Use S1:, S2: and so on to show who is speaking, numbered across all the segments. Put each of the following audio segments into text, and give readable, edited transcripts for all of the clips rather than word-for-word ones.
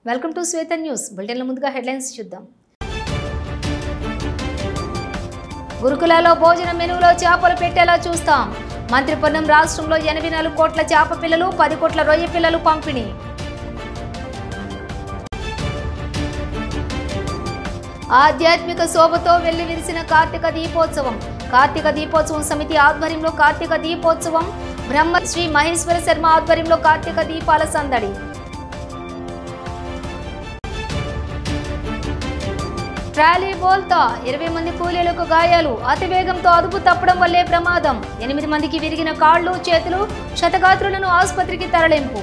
S1: Welcome to Shweta news బులెటిన్ల ముందుగా headlines చూద్దాం. గురుకులాల్లో భోజన మెనూలో చేపలు పెట్టేలా చూస్తాం. మంత్రి పొన్నం రాష్ట్రంలో 84 కోట్ల చేప పిల్లలు 10 కోట్ల రొయ్య పిల్లలు పంపిణీ. ఆధ్యాత్మిక శోభతో వెళ్లి విరిసిన కార్తీక దీపోత్సవం. కార్తీక దీపోత్సవం సమితి ఆధ్వర్యంలో కార్తీక దీపోత్సవం. బ్రహ్మ శ్రీ మహేశ్వర శర్మ ఆధ్వర్యంలో కార్తీక దీపాల సందడి. ట్రాలీ బోల్తా 20 మంది కూలీలకు గాయాలు. అతివేగంతో అదుపు తప్పడం వల్లే ప్రమాదం. 8 మందికి విరిగిన కాళ్లు చేతులు. క్షతగాత్రులను ఆసుపత్రికి తరలింపు.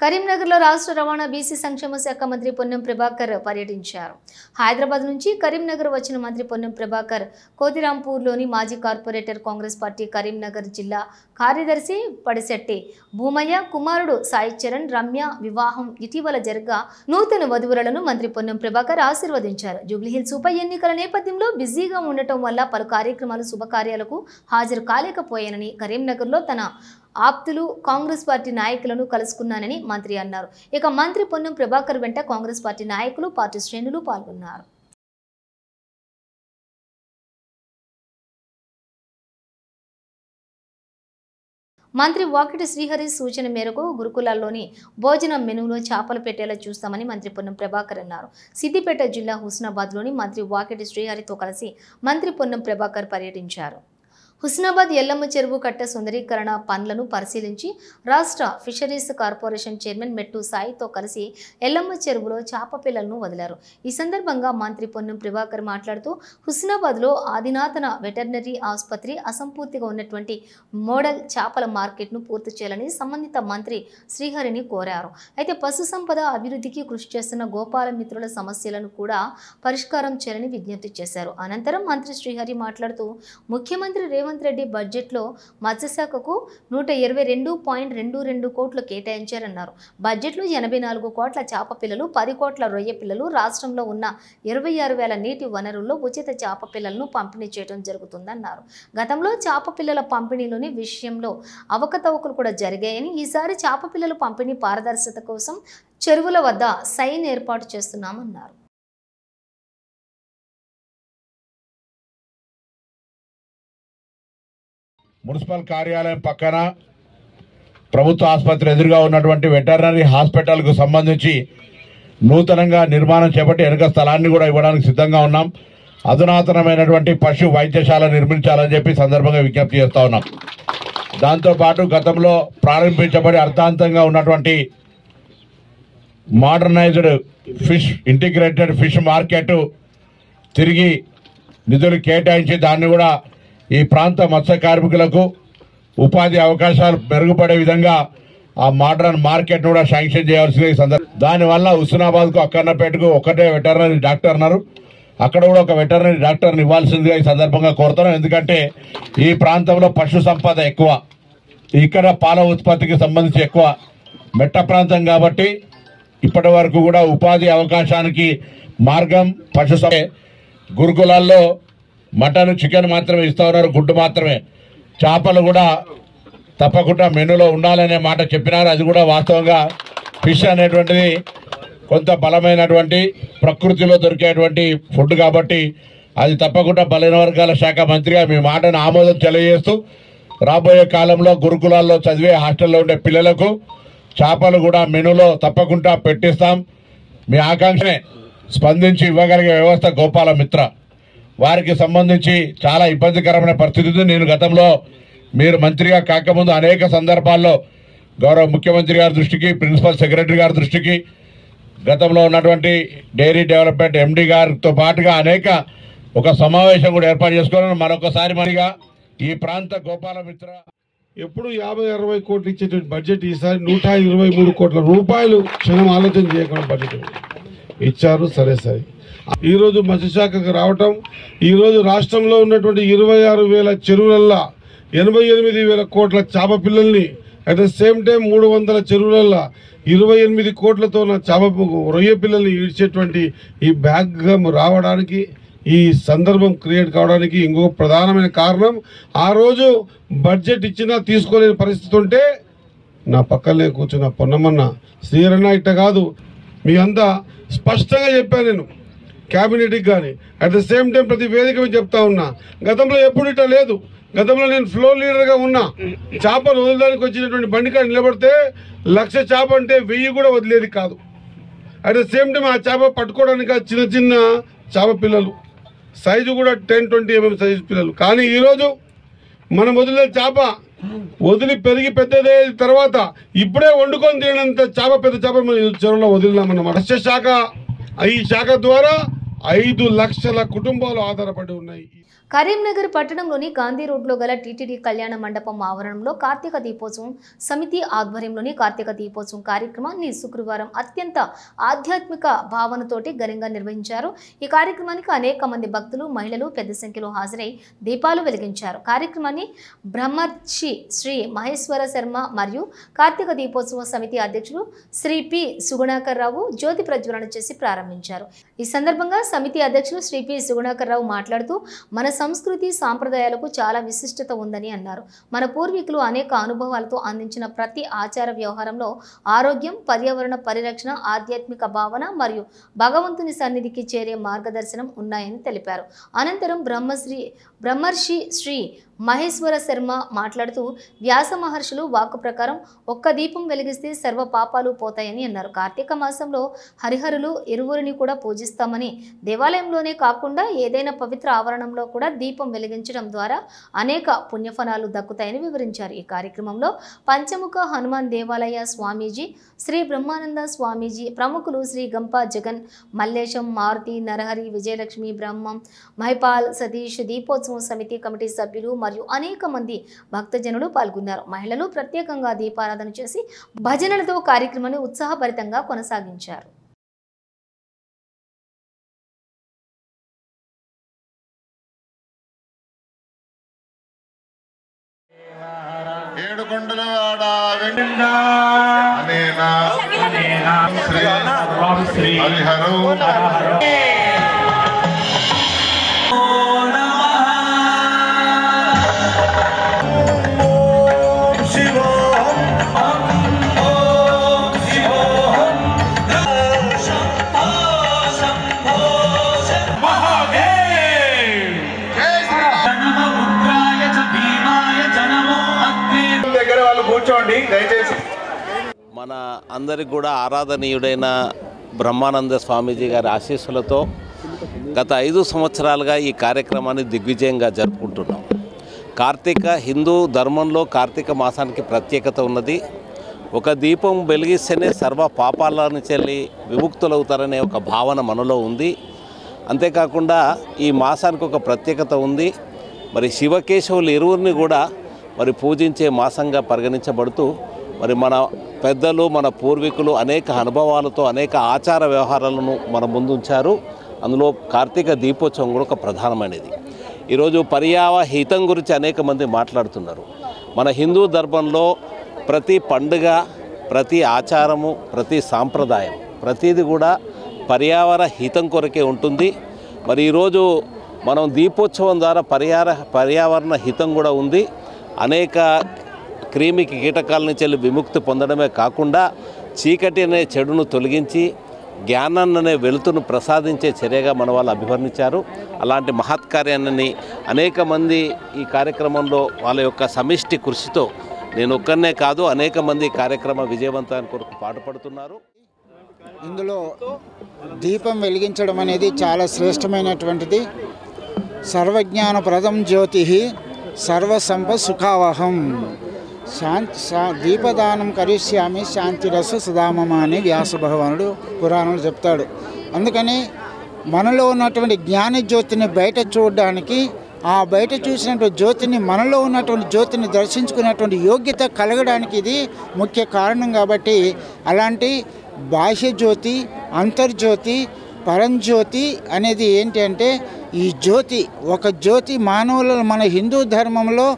S1: కరీంనగర్లో రాష్ట్ర రవాణా బీసీ సంక్షేమ శాఖ మంత్రి పొన్నం ప్రభాకర్ పర్యటించారు. హైదరాబాద్ నుంచి కరీంనగర్ వచ్చిన మంత్రి పొన్నం ప్రభాకర్ కోతిరాంపూర్లోని మాజీ కార్పొరేటర్ కాంగ్రెస్ పార్టీ కరీంనగర్ జిల్లా కార్యదర్శి పడిశెట్టి భూమయ్య కుమారుడు సాయి చరణ్ రమ్య వివాహం ఇటీవల జరగా నూతన వధువులను మంత్రి పొన్నం ప్రభాకర్ ఆశీర్వదించారు. జూబ్లీహిల్స్ ఉప ఎన్నికల నేపథ్యంలో బిజీగా ఉండటం వల్ల పలు కార్యక్రమాలు శుభకార్యాలకు హాజరు కాలేకపోయానని, కరీంనగర్లో తన ఆప్తులు కాంగ్రెస్ పార్టీ నాయకులను కలుసుకున్నానని మంత్రి అన్నారు. ఇక మంత్రి పొన్నం ప్రభాకర్ వెంట కాంగ్రెస్ పార్టీ నాయకులు, పార్టీ శ్రేణులు పాల్గొన్నారు. మంత్రి వాకిటి శ్రీహరి సూచన మేరకు గురుకులాల్లోని భోజనం మెనూలో చేపలు పెట్టేలా చూస్తామని మంత్రి పొన్నం ప్రభాకర్ అన్నారు. సిద్దిపేట జిల్లా హుస్నాబాద్లోని మంత్రి వాకిటి శ్రీహరితో కలిసి మంత్రి పొన్నం ప్రభాకర్ పర్యటించారు. హుస్నాబాద్ ఎల్లమ్మ చెరువు కట్ట సుందరీకరణ పనులను పరిశీలించి రాష్ట్ర ఫిషరీస్ కార్పొరేషన్ చైర్మన్ మెట్టు సాయితో కలిసి ఎల్లమ్మ చెరువులో చేప పిల్లలను వదిలారు. ఈ సందర్భంగా మంత్రి పొన్నం ప్రభాకర్ మాట్లాడుతూ హుస్నాబాద్లో ఆదినాతన వెటర్నరీ ఆసుపత్రి, అసంపూర్తిగా ఉన్నటువంటి మోడల్ చేపల మార్కెట్ను పూర్తి చేయాలని సంబంధిత మంత్రి శ్రీహరిని కోరారు. అయితే పశు సంపద అభివృద్ధికి కృషి చేస్తున్న గోపాల మిత్రుల సమస్యలను కూడా పరిష్కారం చేయాలని విజ్ఞప్తి చేశారు. అనంతరం మంత్రి శ్రీహరి మాట్లాడుతూ ముఖ్యమంత్రి రేవంత్ రెడ్డి బడ్జెట్లో మత్స్యశాఖకు 122.22 కోట్లు కేటాయించారన్నారు. బడ్జెట్లో 84 కోట్ల చేప పిల్లలు, 10 కోట్ల రొయ్య పిల్లలు, రాష్ట్రంలో ఉన్న 26,000 నీటి వనరుల్లో ఉచిత చేప పిల్లలను పంపిణీ చేయడం జరుగుతుందన్నారు. గతంలో చేప పిల్లల పంపిణీలోని విషయంలో అవకతవకలు కూడా జరిగాయని, ఈసారి చేప పిల్లల పంపిణీ పారదర్శకత కోసం చెరువుల వద్ద సైన్ ఏర్పాటు చేస్తున్నామన్నారు.
S2: మున్సిపల్ కార్యాలయం పక్కన ప్రభుత్వ ఆసుపత్రి ఎదురుగా ఉన్నటువంటి వెటర్నరీ హాస్పిటల్కు సంబంధించి నూతనంగా నిర్మాణం చేపట్టి వెనుక స్థలాన్ని కూడా ఇవ్వడానికి సిద్ధంగా ఉన్నాం. అధునాతనమైనటువంటి పశు వైద్యశాల నిర్మించాలని చెప్పి సందర్భంగా విజ్ఞప్తి చేస్తా ఉన్నాం. దాంతోపాటు గతంలో ప్రారంభించబడి అర్థాంతంగా ఉన్నటువంటి modernised fish integrated fish market తిరిగి నిధులు కేటాయించి దాన్ని కూడా ఈ ప్రాంత మత్స్య కార్మికులకు ఉపాధి అవకాశాలు మెరుగుపడే విధంగా ఆ మోడర్న్ మార్కెట్ కూడా శాంక్షన్ చేయాల్సింది. ఈ సందర్భం దానివల్ల హుస్నాబాద్కు అక్కన్నపేటకు ఒకటే వెటర్నరీ డాక్టర్ అన్నారు, అక్కడ కూడా ఒక వెటర్నరీ డాక్టర్ని ఇవ్వాల్సిందిగా ఈ సందర్భంగా కోరుతున్నాం. ఎందుకంటే ఈ ప్రాంతంలో పశు సంపద ఎక్కువ, ఇక్కడ పాల ఉత్పత్తికి సంబంధించి ఎక్కువ మెట్ట ప్రాంతం కాబట్టి ఇప్పటి వరకు కూడా ఉపాధి అవకాశానికి మార్గం పశు గురుకులాల్లో మటన్ చికెన్ మాత్రమే ఇస్తా ఉన్నారు, గుడ్డు మాత్రమే. చేపలు కూడా తప్పకుండా మెనూలో ఉండాలనే మాట చెప్పినారు. అది కూడా వాస్తవంగా ఫిష్ అనేటువంటిది కొంత బలమైనటువంటి ప్రకృతిలో దొరికేటువంటి ఫుడ్ కాబట్టి అది తప్పకుండా బలైన వర్గాల శాఖ మంత్రిగా మీ మాటను ఆమోదం తెలియజేస్తూ రాబోయే కాలంలో గురుకులాల్లో చదివే హాస్టల్లో ఉండే పిల్లలకు చేపలు కూడా మెనూలో తప్పకుండా పెట్టిస్తాం. మీ ఆకాంక్షనే స్పందించి ఇవ్వగలిగే వ్యవస్థ గోపాల మిత్ర. వారికి సంబంధించి చాలా ఇబ్బందికరమైన పరిస్థితి ఉంది. నేను గతంలో మీరు మంత్రిగా కాకముందు అనేక సందర్భాల్లో గౌరవ ముఖ్యమంత్రి గారి దృష్టికి, ప్రిన్సిపల్ సెక్రటరీ గారి దృష్టికి, గతంలో ఉన్నటువంటి డైరీ డెవలప్మెంట్ ఎండి గారితో పాటుగా అనేక ఒక సమావేశం కూడా ఏర్పాటు చేసుకోవాలని మరొకసారి మరిగా ఈ ప్రాంత గోపాల మిత్ర
S3: ఎప్పుడు 50-60 కోట్లు ఇచ్చేటువంటి బడ్జెట్ ఈసారి 123 కోట్ల రూపాయలు క్షణం ఆలోచన చేయకుండా బడ్జెట్ ఇచ్చారు. సరే ఈరోజు మత్స్యశాఖకు రావటం, ఈరోజు రాష్ట్రంలో ఉన్నటువంటి 26,000 చెరువులల్లో 88,000 కోట్ల చేప పిల్లల్ని, అట్ ద సేమ్ టైం 300 చెరువులల్లో 28 కోట్లతో చేప రొయ్య పిల్లల్ని ఈడ్చేటువంటి ఈ బ్యాగ్ రావడానికి, ఈ సందర్భం క్రియేట్ కావడానికి ఇంకొక ప్రధానమైన కారణం ఆ రోజు బడ్జెట్ ఇచ్చినా తీసుకోలేని పరిస్థితి ఉంటే నా పక్కనే కూర్చున్న పొన్నమన్న శ్రీరన్న ఇట్ట కాదు, మీ అంతా స్పష్టంగా చెప్పాను నేను క్యాబినెట్కి కానీ. అట్ ద సేమ్ టైం ప్రతి వేదిక మీద చెప్తా ఉన్నా, గతంలో ఎప్పుడు ఇట్లా లేదు. గతంలో నేను ఫ్లోర్ లీడర్గా ఉన్నా. చేపలు వదలడానికి వచ్చినటువంటి బండికాడ నిలబడితే 1,00,000 చేప అంటే 1000 కూడా వదిలేది కాదు. అట్ ద సేమ్ టైం ఆ చేప పట్టుకోవడానికి చిన్న చిన్న చేప పిల్లలు, సైజు కూడా 10-20 mm సైజు పిల్లలు. కానీ ఈరోజు మనం వదిలే చేప వదిలి పెరిగి పెద్దదే తర్వాత ఇప్పుడే వండుకొని తినంత చేప, పెద్ద చేప మనం చెరువులో వదిలినామన్నమాట. మత్స్యశాఖ ఈ శాఖ ద్వారా 5 లక్షల కుటుంబాలు ఆధారపడి ఉన్నాయి.
S1: కరీంనగర్ పట్టణంలోని గాంధీ రోడ్లో గల టీటీడీ కళ్యాణ మండపం ఆవరణంలో కార్తీక దీపోత్సవం సమితి ఆధ్వర్యంలోని కార్తీక దీపోత్సవం కార్యక్రమాన్ని శుక్రవారం అత్యంత ఆధ్యాత్మిక భావనతోటి ఘనంగా నిర్వహించారు. ఈ కార్యక్రమానికి అనేక మంది భక్తులు, మహిళలు పెద్ద సంఖ్యలో హాజరై దీపాలు వెలిగించారు. కార్యక్రమాన్ని బ్రహ్మర్షి శ్రీ మహేశ్వర శర్మ మరియు కార్తీక దీపోత్సవం సమితి అధ్యక్షులు శ్రీ పి సుగుణాకర్ రావు జ్యోతి ప్రజ్వలన చేసి ప్రారంభించారు. ఈ సందర్భంగా సమితి అధ్యక్షులు శ్రీ పి సుగుణాకర్ రావు మాట్లాడుతూ మన సంస్కృతి సాంప్రదాయాలకు చాలా విశిష్టత ఉందని అన్నారు. మన పూర్వీకులు అనేక అనుభవాలతో అందించిన ప్రతి ఆచార వ్యవహారంలో ఆరోగ్యం, పర్యావరణ పరిరక్షణ, ఆధ్యాత్మిక భావన మరియు భగవంతుని సన్నిధికి చేరే మార్గదర్శనం ఉన్నాయని తెలిపారు. అనంతరం బ్రహ్మర్షి శ్రీ మహేశ్వర శర్మ మాట్లాడుతూ వ్యాస మహర్షులు వాక్కు ప్రకారం ఒక్క దీపం వెలిగిస్తే సర్వ పాపాలు పోతాయని అన్నారు. కార్తీక మాసంలో హరిహరులు ఇరువురిని కూడా పూజిస్తామని, దేవాలయంలోనే కాకుండా ఏదైనా పవిత్ర ఆవరణంలో కూడా దీపం వెలిగించడం ద్వారా అనేక పుణ్యఫలాలు దక్కుతాయని వివరించారు. ఈ కార్యక్రమంలో పంచముఖ హనుమాన్ దేవాలయ స్వామీజీ శ్రీ బ్రహ్మానంద స్వామీజీ, ప్రముఖులు శ్రీ గంప జగన్, మల్లేశం, మారుతి, నరహరి, విజయలక్ష్మి, బ్రహ్మం, మహిపాల్, సతీష్, దీపోత్సవం సమితి కమిటీ సభ్యులు మరియు అనేక మంది భక్తజనులు పాల్గొన్నారు. మహిళలు ప్రత్యేకంగా దీపారాధన చేసి భజనలతో కార్యక్రమాన్ని ఉత్సాహభరితంగా కొనసాగించారు.
S4: ఏడుకొండలవాడ శ్రీ హరిహరో
S5: మన అందరికి కూడా ఆరాధనీయుడైన బ్రహ్మానంద స్వామీజీ గారి ఆశీస్సులతో గత 5 సంవత్సరాలుగా ఈ కార్యక్రమాన్ని దిగ్విజయంగా జరుపుకుంటున్నాం. హిందూ ధర్మంలో కార్తీక మాసానికి ప్రత్యేకత ఉన్నది. ఒక దీపం వెలిగిస్తేనే సర్వ పాపాల నుంచి వెళ్ళి విముక్తులవుతారనే ఒక భావన మనలో ఉంది. అంతేకాకుండా ఈ మాసానికి ఒక ప్రత్యేకత ఉంది. మరి శివకేశవులు ఇరువురిని కూడా మరి పూజించే మాసంగా పరిగణించబడుతూ మరి మన పెద్దలు, మన పూర్వీకులు అనేక అనుభవాలతో అనేక ఆచార వ్యవహారాలను మన ముందుంచారు. అందులో కార్తీక దీపోత్సవం కూడా ఒక ప్రధానమైనది. ఈరోజు పర్యావహితం గురించి అనేక మంది మాట్లాడుతున్నారు. మన హిందూ ధర్మంలో ప్రతి పండుగ, ప్రతి ఆచారము, ప్రతి సాంప్రదాయం, ప్రతిది కూడా పర్యావరణ హితం కొరకే ఉంటుంది. మరి ఈరోజు మనం దీపోత్సవం ద్వారా పర్యావరణ హితం కూడా ఉంది. అనేక క్రిమి కీటకాల నుంచి వెళ్ళి విముక్తి పొందడమే కాకుండా చీకటి అనే చెడును తొలగించి జ్ఞానాన్ని అనే వెలుతును ప్రసాదించే చర్యగా మన వాళ్ళు అభివర్ణించారు. అలాంటి మహత్కార్యాన్ని అనేక మంది ఈ కార్యక్రమంలో వాళ్ళ యొక్క సమిష్టి కృషితో, నేను ఒక్కనే కాదు అనేక మంది కార్యక్రమ విజయవంతానికి కొరకు పాటుపడుతున్నారు.
S6: ఇందులో దీపం వెలిగించడం అనేది చాలా శ్రేష్టమైనటువంటిది. సర్వజ్ఞాన ప్రదం జ్యోతి సర్వసంప సుఖావహం దీపదానం కరిష్యామి శాంతిరస సుధామమ అని వ్యాస భగవానుడు పురాణంలో చెప్తాడు. అందుకని మనలో ఉన్నటువంటి జ్ఞాన జ్యోతిని బయట చూడడానికి, ఆ బయట చూసినటువంటి జ్యోతిని, మనలో ఉన్నటువంటి జ్యోతిని దర్శించుకునేటువంటి యోగ్యత కలగడానికి ఇది ముఖ్య కారణం. కాబట్టి అలాంటి బాహ్య జ్యోతి, అంతర్జ్యోతి, పరంజ్యోతి అనేది ఏంటి అంటే ఈ జ్యోతి, ఒక జ్యోతి మానవుల మన హిందూ ధర్మంలో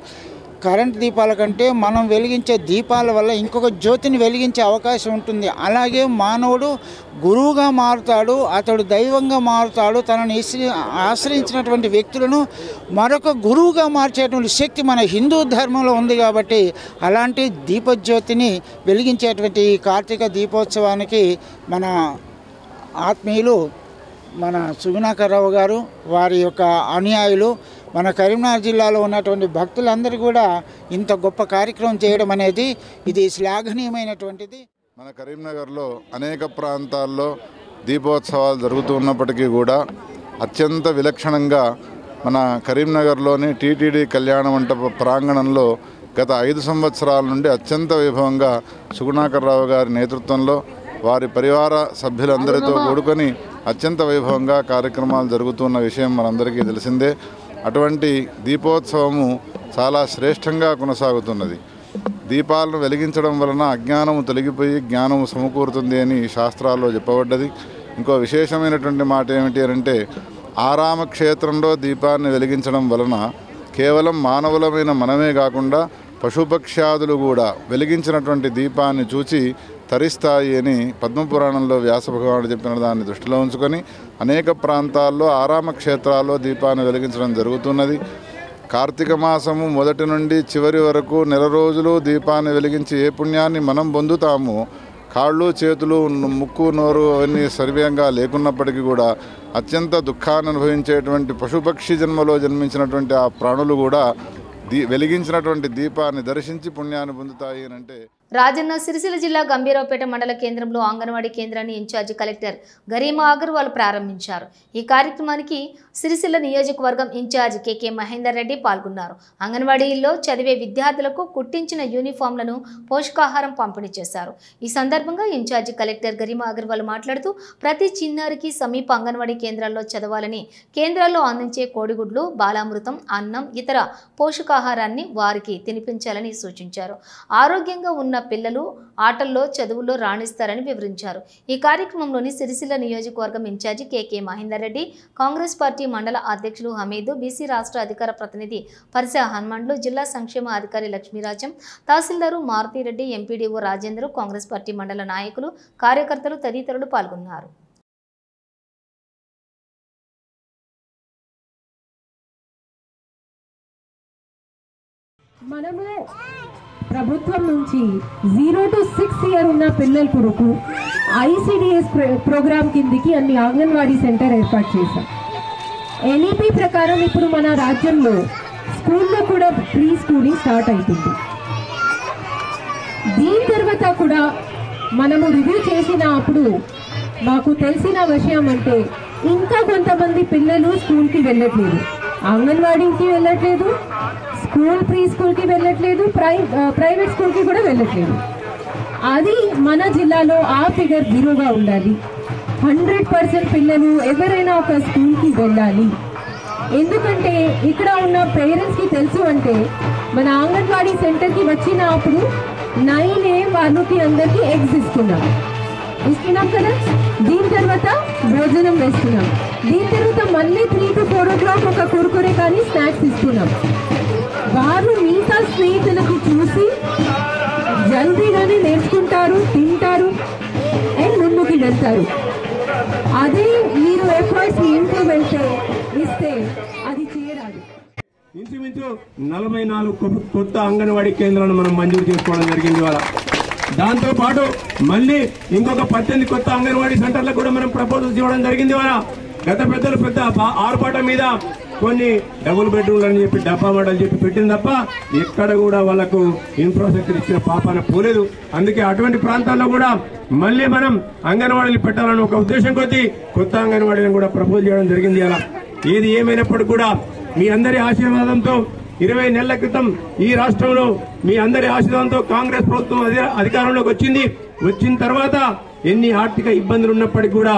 S6: కరెంట్ దీపాల కంటే మనం వెలిగించే దీపాల వల్ల ఇంకొక జ్యోతిని వెలిగించే అవకాశం ఉంటుంది. అలాగే మానవుడు గురువుగా మారుతాడు, అతడు దైవంగా మారుతాడు. తనని ఆశ్రయించినటువంటి వ్యక్తులను మరొక గురువుగా మార్చేటువంటి శక్తి మన హిందూ ధర్మంలో ఉంది. కాబట్టి అలాంటి దీపజ్యోతిని వెలిగించేటువంటి ఈ కార్తీక దీపోత్సవానికి మన ఆత్మీయులు మన సుగుణాకర్రావు గారు, వారి యొక్క అనుయాయులు, మన కరీంనగర్ జిల్లాలో ఉన్నటువంటి భక్తులందరూ కూడా ఇంత గొప్ప కార్యక్రమం చేయడం అనేది ఇది శ్లాఘనీయమైనటువంటిది.
S7: మన కరీంనగర్లో అనేక ప్రాంతాల్లో దీపోత్సవాలు జరుగుతున్నప్పటికీ కూడా అత్యంత విలక్షణంగా మన కరీంనగర్లోని టీటీడీ కళ్యాణ మంటప ప్రాంగణంలో గత 5 సంవత్సరాల నుండి అత్యంత వైభవంగా సుగుణాకర్రావు గారి నేతృత్వంలో వారి పరివార సభ్యులందరితో కూడుకొని అత్యంత వైభవంగా కార్యక్రమాలు జరుగుతున్న విషయం మనందరికీ తెలిసిందే. అటువంటి దీపోత్సవము చాలా శ్రేష్టంగా కొనసాగుతున్నది. దీపాలను వెలిగించడం వలన అజ్ఞానము తొలగిపోయి జ్ఞానము సమకూరుతుంది అని శాస్త్రాల్లో చెప్పబడ్డది. ఇంకో విశేషమైనటువంటి మాట ఏమిటి అంటే, ఆరామ క్షేత్రంలో దీపాన్ని వెలిగించడం వలన కేవలం మానవులమైన మనమే కాకుండా పశుపక్ష్యాదులు కూడా వెలిగించినటువంటి దీపాన్ని చూచి తరిస్తాయి అని పద్మపురాణంలో వ్యాస భగవానుడు చెప్పిన దాన్ని దృష్టిలో ఉంచుకొని అనేక ప్రాంతాల్లో ఆరామ క్షేత్రాల్లో దీపాన్ని వెలిగించడం జరుగుతున్నది. కార్తీక మాసము మొదటి నుండి చివరి వరకు నెల రోజులు దీపాన్ని వెలిగించి ఏ పుణ్యాన్ని మనం పొందుతామో, కాళ్ళు చేతులు ముక్కు నోరు అవన్నీ సర్వేంగా లేకున్నప్పటికీ కూడా అత్యంత దుఃఖాన్ని అనుభవించేటువంటి పశుపక్షి జన్మలో జన్మించినటువంటి ఆ ప్రాణులు కూడా వెలిగించినటువంటి దీపాన్ని దర్శించి పుణ్యాన్ని పొందుతాయి అని అంటే.
S1: రాజన్న సిరిసిల్ల జిల్లా గంభీరావుపేట మండల కేంద్రంలో అంగన్వాడీ కేంద్రాన్ని ఇన్ఛార్జి కలెక్టర్ గరీమా అగర్వాల్ ప్రారంభించారు. ఈ కార్యక్రమానికి సిరిసిల్ల నియోజకవర్గం ఇన్ఛార్జ్ కెకే మహేందర్ రెడ్డి పాల్గొన్నారు. అంగన్వాడీల్లో చదివే విద్యార్థులకు కుట్టించిన యూనిఫామ్లను పోషకాహారం పంపిణీ చేశారు. ఈ సందర్భంగా ఇన్ఛార్జి కలెక్టర్ గరీమా అగర్వాల్ మాట్లాడుతూ ప్రతి చిన్నారికి సమీప అంగన్వాడీ కేంద్రాల్లో చదవాలని, కేంద్రాల్లో అందించే కోడిగుడ్లు, బాలామృతం, అన్నం, ఇతర పోషకాహారాన్ని వారికి తినిపించాలని సూచించారు. ఆరోగ్యంగా ఉన్న పిల్లలు ఆటల్లో చదువుల్లో రాణిస్తారని వివరించారు. ఈ కార్యక్రమంలోని సిరిసిల్ల నియోజకవర్గం incharge KK Mahender Reddy, Congress party మండల అధ్యక్షులు హమీదు, బీసీ రాష్ట్ర అధికార ప్రతినిధి పరిసా హనుమండ్లు, జిల్లా సంక్షేమ అధికారి లక్ష్మీరాజం, తహసీల్దారు మారుతిరెడ్డి, ఎంపీడీఓ రాజేంద్ర, కాంగ్రెస్ పార్టీ మండల నాయకులు, కార్యకర్తలు తదితరులు పాల్గొన్నారు.
S8: మనము ప్రభుత్వం నుంచి 0 to 6 ఇయర్ ఉన్న పిల్లల కొరకు ఐసిడిఎస్ ప్రోగ్రామ్ కిందికి అన్ని అంగన్వాడీ సెంటర్ ఏర్పాటు చేశాం. ఎన్ఈపీ ప్రకారం ఇప్పుడు మన రాజ్యంలో స్కూల్లో కూడా ప్రీ స్కూలింగ్ స్టార్ట్ అవుతుంది. దీని తర్వాత కూడా మనము రివ్యూ చేసినప్పుడు మాకు తెలిసిన విషయం అంటే ఇంకా కొంతమంది పిల్లలు స్కూల్కి వెళ్ళట్లేదు, అంగన్వాడీకి వెళ్ళట్లేదు, స్కూల్ ప్రీ స్కూల్కి వెళ్ళట్లేదు, ప్రైవేట్ స్కూల్కి కూడా వెళ్ళట్లేదు. అది మన జిల్లాలో ఆ ఫిగర్ 0గా ఉండాలి. 100% పిల్లలు ఎవరైనా ఒక స్కూల్కి వెళ్ళాలి. ఎందుకంటే ఇక్కడ ఉన్న పేరెంట్స్కి తెలుసు అంటే మన అంగన్వాడీ సెంటర్కి వచ్చినప్పుడు 9 AM వాళ్ళకి అందరికీ ఎగ్స్ ఇస్తున్నాం కదా. దీని తర్వాత భోజనం వేస్తున్నాం. దీని తర్వాత మళ్ళీ 3 to 4 o'clock ఒక కురుకురే కానీ స్నాక్స్ ఇస్తున్నాం. వారు మిగతా స్నేహితులకు చూసి జల్దీగానే నేర్చుకుంటారు, తింటారు అండ్ ముందుకు వెళ్తారు. అదే మీరు ఎఫర్ట్స్ ఇంట్లో వెళ్తే ఇస్తే అది చేయరాదు.
S9: ఇంచుమించు 44 కొత్త అంగన్వాడీ కేంద్రాలను మనం మంజూరు చేసుకోవడం జరిగింది ఇవాళ. దాంతోపాటు మళ్ళీ ఇంకొక 18 కొత్త అంగన్వాడీ సెంటర్లకు కూడా మనం ప్రపోజల్స్ ఇవ్వడం జరిగింది ఇవాళ. గత పెద్దలు పెద్ద ఆర్పాట మీద కొన్ని డబుల్ బెడ్రూమ్లు అని చెప్పి డబ్బా మోడల్ చెప్పి పెట్టింది తప్ప ఎక్కడ కూడా వాళ్ళకు ఇన్ఫ్రాస్ట్రక్చర్ ఇచ్చిన పాపాన పోలేదు. అందుకే అటువంటి ప్రాంతాల్లో కూడా మళ్ళీ మనం అంగన్వాడీలు పెట్టాలని ఒక ఉద్దేశం కొద్దీ కొత్త అంగన్వాడీలను కూడా ప్రపోజ్ చేయడం జరిగింది అలా. ఏది ఏమైనప్పటికీ కూడా మీ అందరి ఆశీర్వాదంతో 20 నెలల క్రితం ఈ రాష్ట్రంలో మీ అందరి ఆశీర్వాదంతో కాంగ్రెస్ ప్రభుత్వం అధికారంలోకి వచ్చిన తర్వాత ఎన్ని ఆర్థిక ఇబ్బందులు ఉన్నప్పటికీ కూడా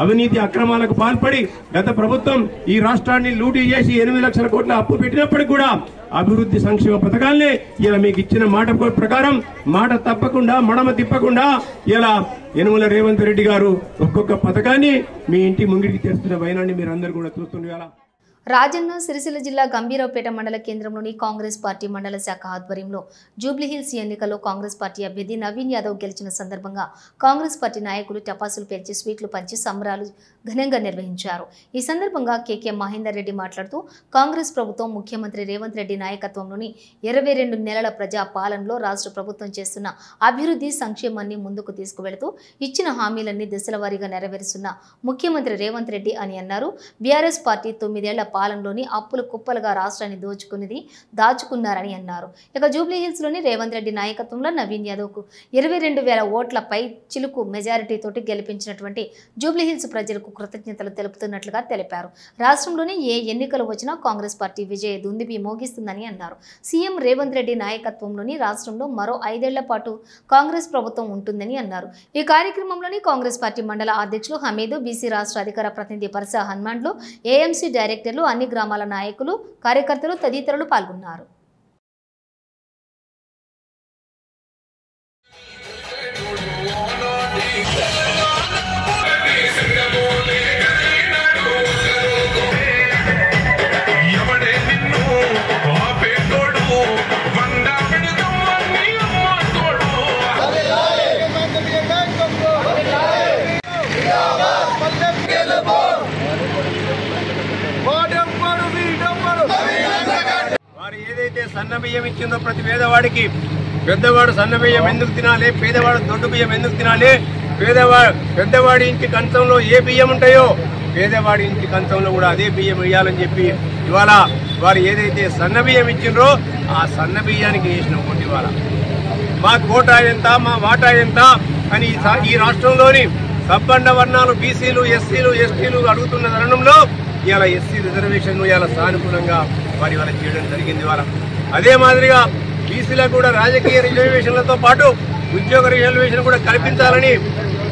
S9: అవినీతి అక్రమాలకు పాల్పడి గత ప్రభుత్వం ఈ రాష్ట్రాన్ని లూటీ చేసి 8 లక్షల కోట్ల అప్పు పెట్టినప్పటికీ కూడా అభివృద్ధి సంక్షేమ పథకాలనే ఇలా మీకు ఇచ్చిన మాట ప్రకారం మాట తప్పకుండా మడమ తిప్పకుండా ఇలా యనుమల రేవంత్ రెడ్డి గారు ఒక్కొక్క పథకాన్ని మీ ఇంటి ముంగిటికి తెస్తున్న వైనాన్ని మీరు అందరూ కూడా చూస్తుండేలా.
S1: రాజన్న సిరిసిల్ల జిల్లా గంభీరావుపేట మండల కేంద్రంలోని కాంగ్రెస్ పార్టీ మండల శాఖ ఆధ్వర్యంలో జూబ్లీహిల్స్ ఎన్నికల్లో కాంగ్రెస్ పార్టీ అభ్యర్థి నవీన్ యాదవ్ గెలిచిన సందర్భంగా కాంగ్రెస్ పార్టీ నాయకులు టపాసులు పేల్చి స్వీట్లు పంచి సంబరాలు ఘనంగా నిర్వహించారు. ఈ సందర్భంగా కేకే మహేందర్ రెడ్డి మాట్లాడుతూ కాంగ్రెస్ ప్రభుత్వం ముఖ్యమంత్రి రేవంత్ రెడ్డి నాయకత్వంలోని 22 నెలల ప్రజా పాలనలో రాష్ట్ర ప్రభుత్వం చేస్తున్న అభివృద్ధి సంక్షేమాన్ని ముందుకు తీసుకువెళుతూ ఇచ్చిన హామీలన్నీ దశల వారీగా నెరవేరుస్తున్న ముఖ్యమంత్రి రేవంత్ రెడ్డి అని అన్నారు. బీఆర్ఎస్ పార్టీ 9 ఏళ్ల పాలనలోని అప్పులు కుప్పలుగా రాష్ట్రాన్ని దాచుకున్నారని అన్నారు. ఇక జూబ్లీహిల్స్లోని రేవంత్ రెడ్డి నాయకత్వంలో నవీన్ యాదవ్కు 22,000 ఓట్లపై చిలుకు మెజారిటీతోటి గెలిపించినటువంటి జూబ్లీహిల్స్ ప్రజలకు కృతజ్ఞతలు తెలుపుతున్నట్లుగా తెలిపారు. రాష్ట్రంలోని ఏ ఎన్నికలు వచ్చినా కాంగ్రెస్ పార్టీ విజయ దుందుబి మోగిస్తుందని అన్నారు. సీఎం రేవంత్ రెడ్డి నాయకత్వంలోని రాష్ట్రంలో మరో 5 ఏళ్ల పాటు కాంగ్రెస్ ప్రభుత్వం ఉంటుందని అన్నారు. ఈ కార్యక్రమంలోని కాంగ్రెస్ పార్టీ మండల అధ్యక్షులు హమీదు, బీసీ రాష్ట్ర అధికార ప్రతినిధి పరసా హనుమాన్లు, ఏఎంసీ డైరెక్టర్లు, అన్ని గ్రామాల నాయకులు, కార్యకర్తలు తదితరులు పాల్గొన్నారు.
S9: ఏదైతే సన్న బియ్యం ఇచ్చిందో ప్రతి పేదవాడికి, పెద్దవాడు సన్న బియ్యం ఎందుకు తినాలి, పేదవాడు దొడ్డు బియ్యం ఎందుకు తినాలి, పెద్దవాడి ఇంటి కంచంలో ఏ బియ్యం ఉంటాయో పేదవాడి ఇంటి కంచంలో కూడా అదే బియ్యం వేయాలని చెప్పి ఇవాళ వారు ఏదైతే సన్న బియ్యం ఇచ్చిండ్రో ఆ సన్న బియ్యానికి వేసిన ఓటు ఇవాళ మా కోటా ఎంత, మా వాటా ఎంత అని ఈ రాష్ట్రంలోని సబ్బండ వర్ణాలు బీసీలు, ఎస్సీలు, ఎస్టీలు అడుగుతున్న తరుణంలో ఇవాళ ఎస్సీ రిజర్వేషన్ ఇవాళ సానుకూలంగా వారి ఇవాళ చేయడం జరిగింది. ఇవాళ అదే మాదిరిగా బీసీలకు కూడా రాజకీయ రిజర్వేషన్లతో పాటు ఉద్యోగ రిజర్వేషన్ కూడా కల్పించాలని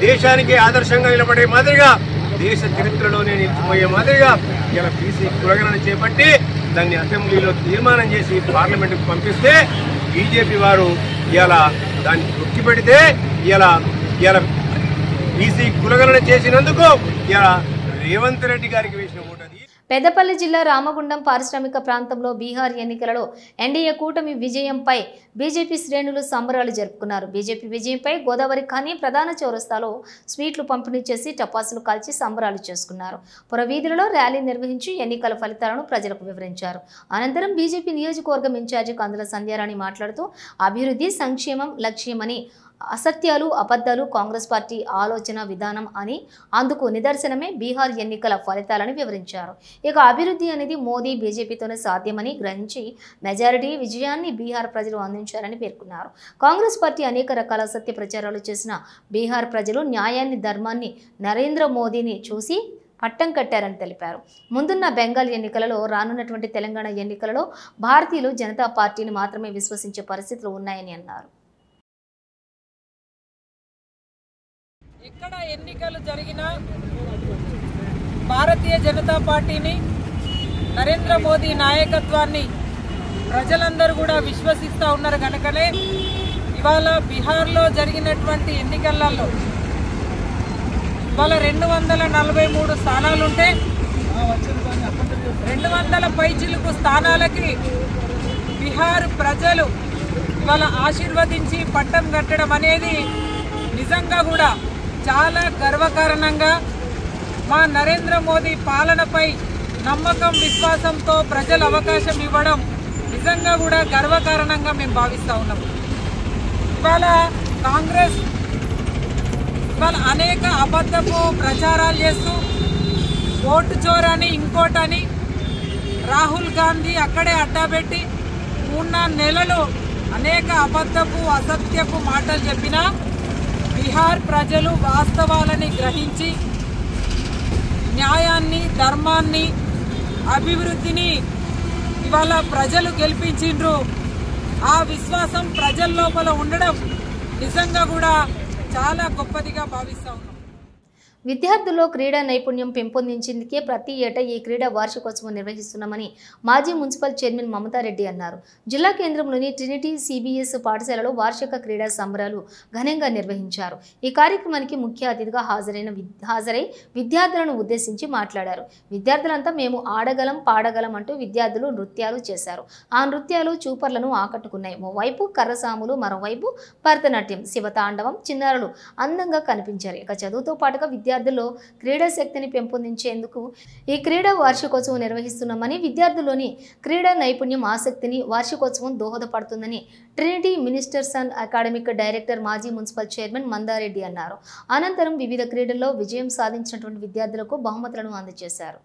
S9: దేశానికి ఆదర్శంగా నిలబడే మాదిరిగా, దేశ చరిత్రలోనే నిలిచిపోయే మాదిరిగా ఇలా బీసీ కులగణన చేపట్టి దాన్ని అసెంబ్లీలో తీర్మానం చేసి పార్లమెంటుకు పంపిస్తే బీజేపీ వారు ఇలా దాన్ని తొక్కి పెడితే ఇలా బీసీ కులగణన చేసినందుకు ఇలా రేవంత్ రెడ్డి గారికి వేసిన ఓటు.
S1: పెద్దపల్లి జిల్లా రామగుండం పారిశ్రామిక ప్రాంతంలో బీహార్ ఎన్నికలలో ఎన్డీఏ కూటమి విజయంపై బీజేపీ శ్రేణులు సంబరాలు జరుపుకున్నారు. బీజేపీ విజయంపై గోదావరి ఖానీ ప్రధాన చౌరస్తాలో స్వీట్లు పంపిణీ చేసి టపాసులు కాల్చి సంబరాలు చేసుకున్నారు. పురవీధులలో ర్యాలీ నిర్వహించి ఎన్నికల ఫలితాలను ప్రజలకు వివరించారు. అనంతరం బీజేపీ నియోజకవర్గం ఇన్ఛార్జి కందుల సంధ్యారాణి మాట్లాడుతూ అభివృద్ధి సంక్షేమం లక్ష్యమని, అసత్యాలు అబద్ధాలు కాంగ్రెస్ పార్టీ ఆలోచన విధానం అని, అందుకు నిదర్శనమే బీహార్ ఎన్నికల ఫలితాలని వివరించారు. ఇక అభివృద్ధి అనేది మోదీ బీజేపీతోనే సాధ్యమని గ్రహించి మెజారిటీ విజయాన్ని బీహార్ ప్రజలు అందించారని పేర్కొన్నారు. కాంగ్రెస్ పార్టీ అనేక రకాల సత్య ప్రచారాలు చేసిన బీహార్ ప్రజలు న్యాయాన్ని, ధర్మాన్ని, నరేంద్ర మోదీని చూసి పట్టం కట్టారని తెలిపారు. ముందున్న బెంగాల్ ఎన్నికలలో, రానున్నటువంటి తెలంగాణ ఎన్నికలలో భారతీయులు జనతా పార్టీని మాత్రమే విశ్వసించే పరిస్థితులు ఉన్నాయని అన్నారు.
S10: ఎక్కడ ఎన్నికలు జరిగినా భారతీయ జనతా పార్టీని, నరేంద్ర మోదీ నాయకత్వాన్ని ప్రజలందరూ కూడా విశ్వసిస్తూ ఉన్నారు కనుకనే ఇవాళ బీహార్లో జరిగినటువంటి ఎన్నికలలో ఇవాళ 243 స్థానాలుంటే 200 పైచిలుకు స్థానాలకి బీహార్ ప్రజలు ఇవాళ ఆశీర్వదించి పట్టం కట్టడం అనేది నిజంగా కూడా చాలా గర్వకారణంగా, మా నరేంద్ర మోదీ పాలనపై నమ్మకం, విశ్వాసంతో ప్రజలు అవకాశం ఇవ్వడం నిజంగా కూడా గర్వకారణంగా మేము భావిస్తూ ఉన్నాం. ఇవాళ కాంగ్రెస్ ఇవాళ అనేక అబద్ధపు ప్రచారాలు చేస్తూ ఓటు చోరని, ఇంకోటని, రాహుల్ గాంధీ అక్కడే అడ్డాపెట్టి 3-4 నెలలు అనేక అబద్ధపు, అసత్యపు మాటలు చెప్పినా బీహార్ ప్రజలు వాస్తవాలని గ్రహించి న్యాయాన్ని, ధర్మాన్ని, అభివృద్ధిని ఇవాళ ప్రజలు గెలిపించిండ్రు. ఆ విశ్వాసం ప్రజల లోపల ఉండడం నిజంగా కూడా చాలా గొప్పదిగా భావిస్తా ఉన్నాం.
S1: విద్యార్థుల్లో క్రీడా నైపుణ్యం పెంపొందించేందుకే ప్రతి ఏటా ఈ క్రీడా వార్షికోత్సవం నిర్వహిస్తున్నామని మాజీ మున్సిపల్ చైర్మన్ మమతారెడ్డి అన్నారు. జిల్లా కేంద్రంలోని ట్రినిటీ సిబిఎస్ పాఠశాలలో వార్షిక క్రీడా సంబరాలు ఘనంగా నిర్వహించారు. ఈ కార్యక్రమానికి ముఖ్య అతిథిగా హాజరై విద్యార్థులను ఉద్దేశించి మాట్లాడారు. విద్యార్థులంతా మేము ఆడగలం పాడగలం అంటూ విద్యార్థులు నృత్యాలు చేశారు. ఆ నృత్యాలు చూపర్లను ఆకట్టుకున్నాయి. ఓవైపు కర్రసాములు, మరోవైపు భరతనాట్యం, శివతాండవం, చిన్నారులు అందంగా కనిపించారు. ఇక చదువుతో పాటుగా విద్యార్థుల్లో క్రీడా శక్తిని పెంపొందించేందుకు ఈ క్రీడా వార్షికోత్సవం నిర్వహిస్తున్నామని, విద్యార్థుల్లోని క్రీడా నైపుణ్యం, ఆసక్తిని వార్షికోత్సవం దోహదపడుతుందని Trinity ministers and academic director మాజీ మున్సిపల్ చైర్మన్ మందారెడ్డి అన్నారు. అనంతరం వివిధ క్రీడల్లో విజయం సాధించినటువంటి విద్యార్థులకు బహుమతులను అందజేశారు.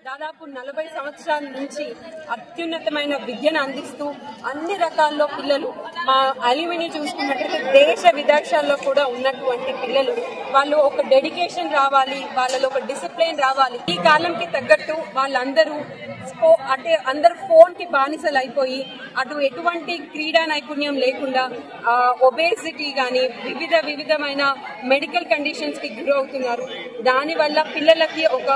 S10: దాదాపు 40 సంవత్సరాల నుంచి అత్యున్నతమైన విద్యను అందిస్తూ అన్ని రకాల్లో పిల్లలు, మా అల్యూమిని చూసుకున్నట్లయితే దేశ విదేశాల్లో కూడా ఉన్నటువంటి పిల్లలు, వాళ్ళు ఒక డెడికేషన్ రావాలి, వాళ్ళలో ఒక డిసిప్లిన్ రావాలి. ఈ కాలంకి తగ్గట్టు వాళ్ళందరూ అంటే అందరూ ఫోన్ కి బానిసలు అయిపోయి అటు ఎటువంటి క్రీడా నైపుణ్యం లేకుండా ఒబేసిటీ గాని వివిధమైన మెడికల్ కండిషన్స్ కి గురవుతున్నారు. దానివల్ల పిల్లలకి ఒక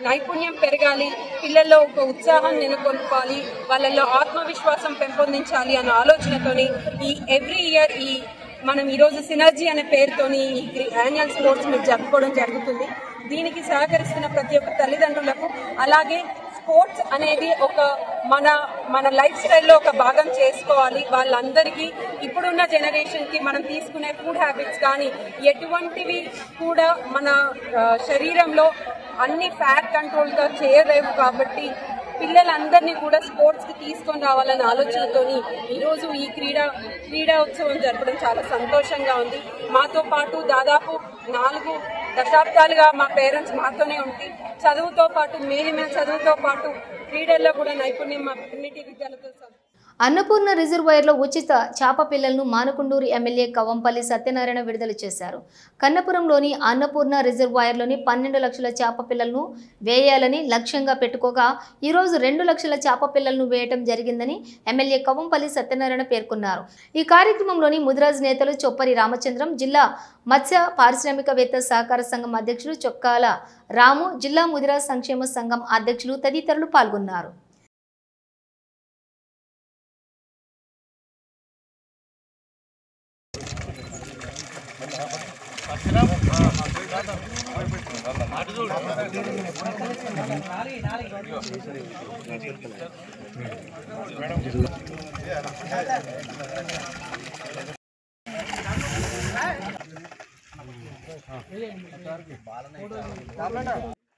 S10: నైపుణ్యం పెరగాలి, పిల్లల్లో ఒక ఉత్సాహం నెలకొల్పాలి, వాళ్ళల్లో ఆత్మవిశ్వాసం పెంపొందించాలి అన్న ఆలోచనతోని ఈ ఎవ్రీ ఇయర్ మనం ఈరోజు సినర్జీ అనే పేరుతోని ఈ యాన్యువల్ స్పోర్ట్స్ మీట్ జరుపుకోవడం జరుగుతుంది. దీనికి సహకరిస్తున్న ప్రతి ఒక్క తల్లిదండ్రులకు, అలాగే స్పోర్ట్స్ అనేది ఒక మన లైఫ్ స్టైల్లో ఒక భాగం చేసుకోవాలి. వాళ్ళందరికీ ఇప్పుడున్న జనరేషన్ కి మనం తీసుకునే ఫుడ్ హ్యాబిట్స్ కానీ ఎటువంటివి కూడా మన శరీరంలో అన్ని ఫ్యాట్ కంట్రోల్ గా చేయలేవు. కాబట్టి పిల్లలందరినీ కూడా స్పోర్ట్స్ కి తీసుకొని రావాలనే ఆలోచనతోని ఈరోజు ఈ క్రీడా ఉత్సవం జరపడం చాలా సంతోషంగా ఉంది. మాతో పాటు దాదాపు 4 దశాబ్దాలుగా మా పేరెంట్స్ మాతోనే ఉండి చదువుతో పాటు చదువుతో పాటు క్రీడల్లో కూడా నైపుణ్యం మా ట్రినిటీ విద్యాలతో
S1: అన్నపూర్ణ రిజర్వాయర్లో ఉచిత చేప పిల్లలను మానకొండూరు ఎమ్మెల్యే కవంపల్లి సత్యనారాయణ విడుదల చేశారు. కన్నపురంలోని అన్నపూర్ణ రిజర్వాయర్లోని 12 లక్షల చేప పిల్లలను వేయాలని లక్ష్యంగా పెట్టుకోగా ఈరోజు 2 లక్షల చేప పిల్లలను వేయటం జరిగిందని ఎమ్మెల్యే కవంపల్లి సత్యనారాయణ పేర్కొన్నారు. ఈ కార్యక్రమంలోని ముదిరాజ్ నేతలు చొప్పరి రామచంద్రం, జిల్లా మత్స్య పారిశ్రామికవేత్త సహకార సంఘం అధ్యక్షులు చొక్కాల రాము, జిల్లా ముదిరాజ్ సంక్షేమ సంఘం అధ్యక్షులు తదితరులు పాల్గొన్నారు.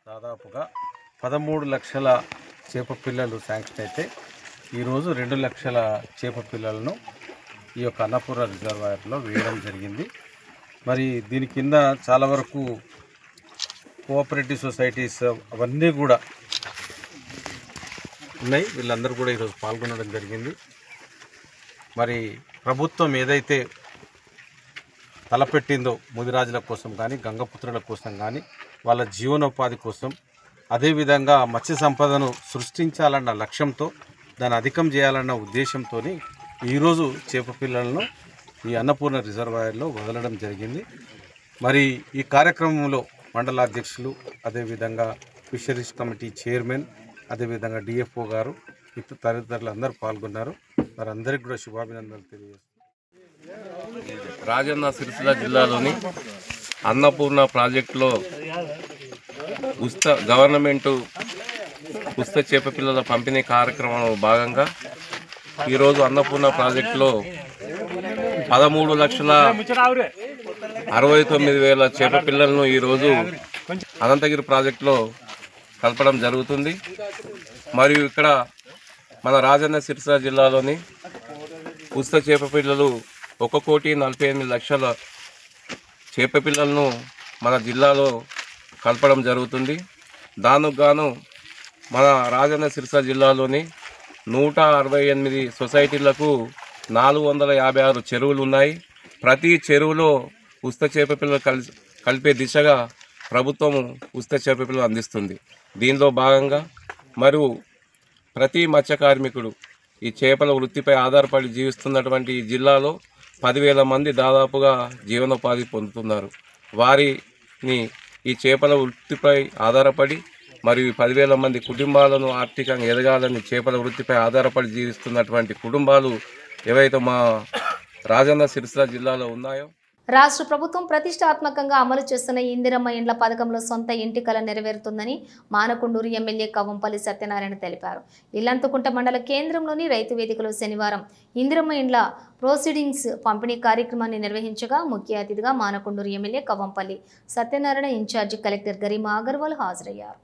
S11: దాదాపుగా 13 లక్షల చేప పిల్లలు శాంక్షన్ అయితే ఈరోజు 2 లక్షల చేప పిల్లలను ఈ యొక్క అన్నపూర్ణ రిజర్వాయర్లో వేయడం జరిగింది. మరి దీని కింద చాలా వరకు కోఆపరేటివ్ సొసైటీస్ అవన్నీ కూడా ఉన్నాయి. వీళ్ళందరూ కూడా ఈరోజు పాల్గొనడం జరిగింది. మరి ప్రభుత్వం ఏదైతే తలపెట్టిందో ముదిరాజుల కోసం కానీ, గంగపుత్రుల కోసం కానీ, వాళ్ళ జీవనోపాధి కోసం, అదేవిధంగా మత్స్య సంపదను సృష్టించాలన్న లక్ష్యంతో, దాన్ని అధికం చేయాలన్న ఉద్దేశంతో ఈరోజు చేప పిల్లలను ఈ అన్నపూర్ణ రిజర్వాయర్లో వదలడం జరిగింది. మరి ఈ కార్యక్రమంలో మండల అధ్యక్షులు, అదేవిధంగా ఫిషరీస్ కమిటీ చైర్మన్, అదేవిధంగా డిఎఫ్ఓ గారు, ఇతర తదితరులు అందరూ పాల్గొన్నారు. వారందరికీ కూడా శుభాభినందనలు తెలియజేస్తున్నారు.
S12: రాజన్న సిరిసిల్ల జిల్లాలోని అన్నపూర్ణ ప్రాజెక్టులో గవర్నమెంట్ ఉచిత చేప పిల్లల పంపిణీ కార్యక్రమంలో భాగంగా ఈరోజు అన్నపూర్ణ ప్రాజెక్టులో 13,69,000 చేప పిల్లలను ఈరోజు అనంతగిరి ప్రాజెక్టులో కలపడం జరుగుతుంది. మరియు ఇక్కడ మన రాజన్న సిరిసిల్ల జిల్లాలోని ఉచిత చేప పిల్లలు 1,48,00,000 చేప పిల్లలను మన జిల్లాలో కలపడం జరుగుతుంది. దానికి గాను మన రాజన్న సిరిసిల్ల జిల్లాలోని 168 సొసైటీలకు 456 చెరువులు ఉన్నాయి. ప్రతి చెరువులో ఉచిత చేప పిల్లలు కలిపే దిశగా ప్రభుత్వం ఉచిత చేప పిల్లలు అందిస్తుంది. దీనిలో భాగంగా మరియు ప్రతి మత్స్య కార్మికుడు ఈ చేపల వృత్తిపై ఆధారపడి జీవిస్తున్నటువంటి ఈ జిల్లాలో 10,000 మంది దాదాపుగా జీవనోపాధి పొందుతున్నారు. వారిని ఈ చేపల వృత్తిపై ఆధారపడి మరియు 10,000 మంది కుటుంబాలను ఆర్థికంగా ఎదగాలని చేపల వృత్తిపై ఆధారపడి జీవిస్తున్నటువంటి కుటుంబాలు ఏవైతే మా రాజన్న సిరిసిల్ల జిల్లాలో ఉన్నాయో.
S1: రాష్ట్ర ప్రభుత్వం ప్రతిష్టాత్మకంగా అమలు చేస్తున్న ఇందిరమ్మ ఇండ్ల పథకంలో సొంత ఇంటి కల నెరవేరుతుందని మానకొండూరు ఎమ్మెల్యే కవ్వంపల్లి సత్యనారాయణ తెలిపారు. ఇల్లంతకుంట మండల కేంద్రంలోని రైతు వేదికలో శనివారం ఇందిరమ్మ ఇండ్ల ప్రొసీడింగ్స్ పంపిణీ కార్యక్రమాన్ని నిర్వహించగా ముఖ్య అతిథిగా Manakondur MLA Kavvampalli Satyanarayana incharge collector Garima Agarwal హాజరయ్యారు.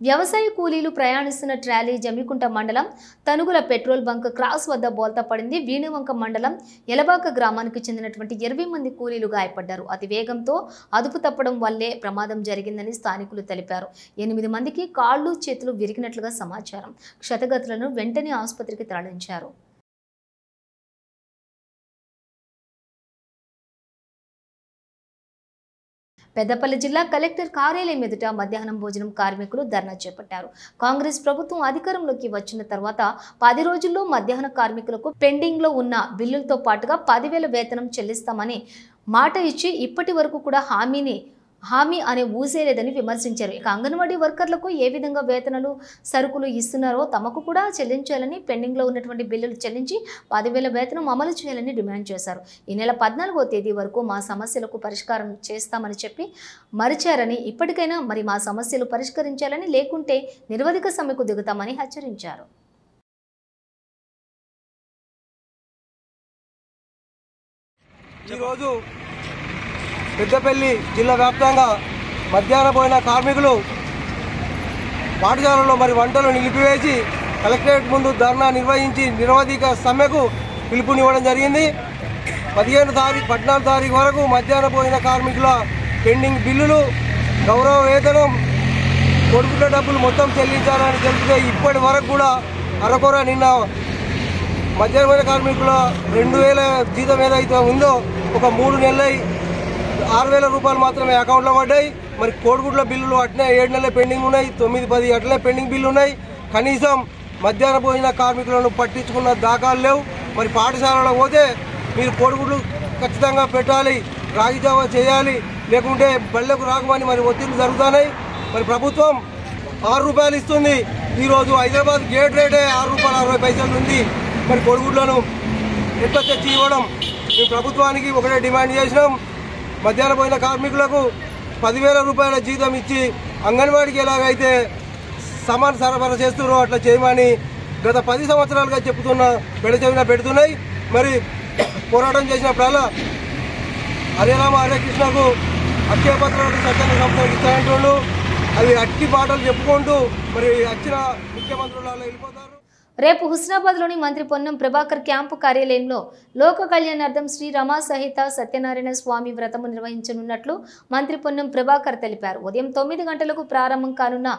S1: వ్యవసాయ కూలీలు ప్రయాణిస్తున్న ట్రాలీ జమ్మికుంట మండలం తనుగుల పెట్రోల్ బంక్ క్రాస్ వద్ద బోల్తా పడింది. వీణువంక మండలం ఎలబాక గ్రామానికి చెందినటువంటి 20 మంది కూలీలు గాయపడ్డారు. అతి వేగంతో అదుపు తప్పడం వల్లే ప్రమాదం జరిగిందని స్థానికులు తెలిపారు. 8 మందికి కాళ్ళు చేతులు విరిగినట్లుగా సమాచారం. క్షతగాత్రులను వెంటనే ఆసుపత్రికి తరలించారు. పెద్దపల్లి జిల్లా కలెక్టర్ కార్యాలయం ఎదుట మధ్యాహ్నం భోజనం కార్మికులు ధర్నా చేపట్టారు. కాంగ్రెస్ ప్రభుత్వం అధికారంలోకి వచ్చిన తర్వాత 10 రోజుల్లో మధ్యాహ్న కార్మికులకు పెండింగ్లో ఉన్న బిల్లులతో పాటుగా 10,000 వేతనం చెల్లిస్తామని మాట ఇచ్చి ఇప్పటి వరకు కూడా హామీ అనే ఊసేలేదని విమర్శించారు. ఇక అంగన్వాడీ వర్కర్లకు ఏ విధంగా వేతనాలు సరుకులు ఇస్తున్నారో తమకు కూడా చెల్లించాలని, పెండింగ్లో ఉన్నటువంటి బిల్లులు చెల్లించి 10,000 వేతనం అమలు చేయాలని డిమాండ్ చేశారు. ఈ నెల 14వ తేదీ వరకు మా సమస్యలకు పరిష్కారం చేస్తామని చెప్పి మరిచారని, ఇప్పటికైనా మరి మా సమస్యలు పరిష్కరించాలని, లేకుంటే నిరవధిక సమ్మెకు దిగుతామని హెచ్చరించారు.
S13: ఈరోజు పెద్దపల్లి జిల్లా వ్యాప్తంగా మధ్యాహ్న భోజన కార్మికులు పాఠశాలలో మరి వంటలు నిలిపివేసి కలెక్టరేట్ ముందు ధర్నా నిర్వహించి నిరవధిక సమ్మెకు పిలుపునివ్వడం జరిగింది. 14 తారీఖు వరకు మధ్యాహ్న భోజన కార్మికుల పెండింగ్ బిల్లులు, గౌరవ వేతనం, కొడుకుల డబ్బులు మొత్తం చెల్లించాలని తెలిపితే ఇప్పటి వరకు కూడా అరకొర నిన్న మధ్యాహ్న భోజన కార్మికుల 2,000 జీతం ఏదైతే ఉందో ఒక 3 నెలలు 6,000 రూపాయలు మాత్రమే అకౌంట్లో పడ్డాయి. మరి కోడిగుడ్ల బిల్లులు అట్లే 7 నెలల పెండింగ్ ఉన్నాయి, 9-10 అట్లే పెండింగ్ బిల్లు ఉన్నాయి. కనీసం మధ్యాహ్న భోజన కార్మికులను పట్టించుకున్న దాఖలు లేవు. మరి పాఠశాలలో పోతే మీరు కోడిగుడ్లు ఖచ్చితంగా పెట్టాలి, రాగి జావ చేయాలి, లేకుంటే బళ్ళకు రాకమని మరి ఒత్తిళ్లు జరుగుతున్నాయి. మరి ప్రభుత్వం 6 రూపాయలు ఇస్తుంది. ఈరోజు హైదరాబాద్ గేట్ రేటే 6 రూపాయలు 60 పైసలు ఉంది. మరి కోడిగుడ్లను ఎట్లా తెచ్చి ఇవ్వడం? మేము ప్రభుత్వానికి ఒకటే డిమాండ్ చేసినాం. మధ్యాహ్న భోజన కార్మికులకు 10,000 రూపాయల జీతం ఇచ్చి అంగన్వాడీకి ఎలాగైతే సామాన్ సరఫరా చేస్తున్నారో అట్లా చేయమని గత 10 సంవత్సరాలుగా చెప్తున్న పెడచెవిన పెడుతున్నాయి. మరి పోరాటం చేసినప్పుడల్లా హరే రామ హరే కృష్ణకు అక్షయ పత్రాలకు స్వచ్ఛంద సంస్థలకు ఇస్తానంటుండు. అవి అట్టి పాటలు చెప్పుకుంటూ మరి వచ్చిన ముఖ్యమంత్రులు వెళ్ళిపోతారు.
S1: రేపు హుస్నాబాద్లోని మంత్రి పొన్నం ప్రభాకర్ క్యాంపు కార్యాలయంలో లోక కళ్యాణార్థం శ్రీ రమా సహిత సత్యనారాయణ స్వామి వ్రతము నిర్వహించనున్నట్లు మంత్రి పొన్నం ప్రభాకర్ తెలిపారు. ఉదయం 9 గంటలకు ప్రారంభం కానున్న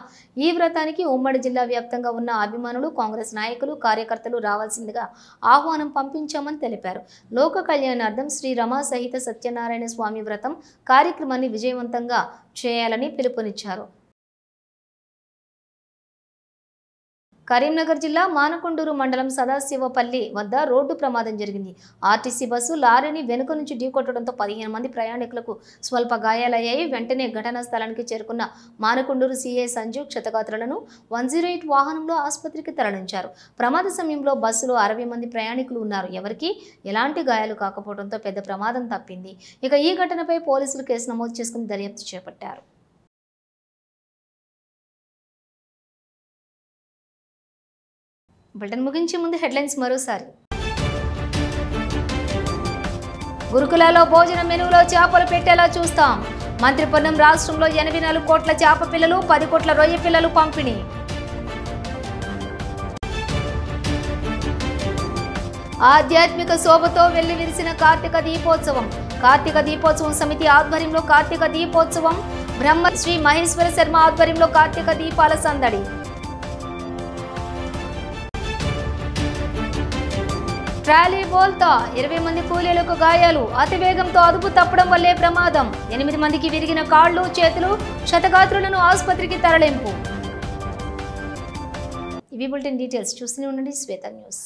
S1: ఈ వ్రతానికి ఉమ్మడి జిల్లా వ్యాప్తంగా ఉన్న అభిమానులు, కాంగ్రెస్ నాయకులు, కార్యకర్తలు రావాల్సిందిగా ఆహ్వానం పంపించామని తెలిపారు. లోక కళ్యాణార్థం శ్రీ రమా సహిత సత్యనారాయణ స్వామి వ్రతం కార్యక్రమాన్ని విజయవంతంగా చేయాలని పిలుపునిచ్చారు. కరీంనగర్ జిల్లా మానకొండూరు మండలం సదాశివపల్లి వద్ద రోడ్డు ప్రమాదం జరిగింది. ఆర్టీసీ బస్సు లారీని వెనుక నుంచి ఢీకొట్టడంతో 15 మంది ప్రయాణికులకు స్వల్ప గాయాలయ్యాయి. వెంటనే ఘటనా స్థలానికి చేరుకున్న మానకొండూరు సీఐ సంజీవ్ క్షతగాత్రులను 108 వాహనంలో ఆసుపత్రికి తరలించారు. ప్రమాద సమయంలో బస్సులో 60 మంది ప్రయాణికులు ఉన్నారు. ఎవరికీ ఎలాంటి గాయాలు కాకపోవడంతో పెద్ద ప్రమాదం తప్పింది. ఇక ఈ ఘటనపై పోలీసులు కేసు నమోదు చేసుకుని దర్యాప్తు చేపట్టారు. బులెటిన్ ముగించే ముందు హెడ్లైన్స్ మరోసారి. గురుకులాలో భోజన మెనులో చేపలు పెట్టేలా చూస్తాం. మంత్రి పొన్నం రాష్ట్రంలో 84 కోట్ల చేప పిల్లలు, 10 కోట్ల రొయ్య పిల్లలు పంపిణీ. ఆధ్యాత్మిక శోభతో వెళ్లి విరిసిన కార్తీక దీపోత్సవం. కార్తీక దీపోత్సవం సమితి ఆధ్వర్యంలో కార్తీక దీపోత్సవం, బ్రహ్మ శ్రీ మహేశ్వర శర్మ ఆధ్వర్యంలో కార్తీక దీపాల సందడి. ట్రాలీ బోల్తా 20 మంది కూలీలకు గాయాలు, అతివేగంతో అదుపు తప్పడం వల్లే ప్రమాదం. 8 మందికి విరిగిన కాళ్లు చేతులు, క్షతగాత్రులను ఆసుపత్రికి తరలింపు. ఇవి బులెటిన్ డీటెయిల్స్. చూస్తూనే ఉండండి శ్వేత న్యూస్.